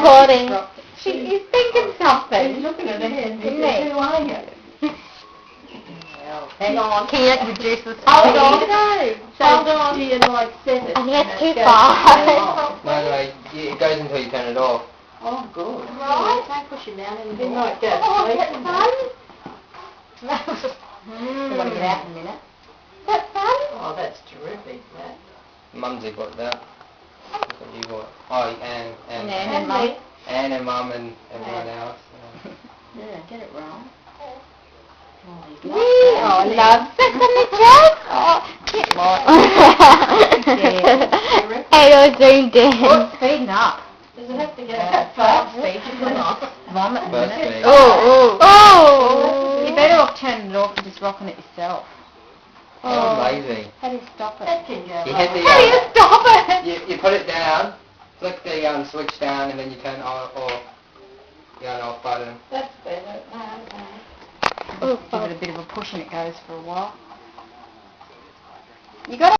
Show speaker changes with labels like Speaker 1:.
Speaker 1: recording.
Speaker 2: He's thinking something.
Speaker 3: He's looking at the head.
Speaker 2: Isn't he?
Speaker 3: Who are you?
Speaker 1: Hang on, can you introduce the
Speaker 3: Hold on.
Speaker 2: Hold
Speaker 3: on. You like set it.
Speaker 1: I think it's too
Speaker 3: Goes
Speaker 1: far.
Speaker 4: No, it goes until you turn it off.
Speaker 3: Oh, good.
Speaker 2: Right. Don't push him down in the
Speaker 3: Didn't like that.
Speaker 2: Oh, is that fun?
Speaker 1: I'm going to get out in a minute.
Speaker 2: Is that fun?
Speaker 3: Oh, that's terrific, that.
Speaker 4: Mumsy got that. That's what you got. Oh, and
Speaker 2: And me.
Speaker 4: Anne and Mum and everyone else.
Speaker 3: Yeah, get it wrong.
Speaker 1: Oh, love sex on the chest. Oh, Ado zoomed in.
Speaker 2: Feeding up.
Speaker 3: Does it have to get
Speaker 2: That fast speech is not.
Speaker 3: Vomit in a
Speaker 4: First
Speaker 3: minute.
Speaker 4: thing.
Speaker 1: Oh.
Speaker 2: You're better off turning it off and just rocking it yourself.
Speaker 4: Oh, amazing.
Speaker 2: How do you stop it?
Speaker 3: That can go.
Speaker 4: You hit the,
Speaker 2: How do you stop it?
Speaker 4: you put it down, flick the switch down, and then you turn on or the on off button.
Speaker 3: That's better. No.
Speaker 1: Oh,
Speaker 2: Give it a bit of a push and it goes for a while. You got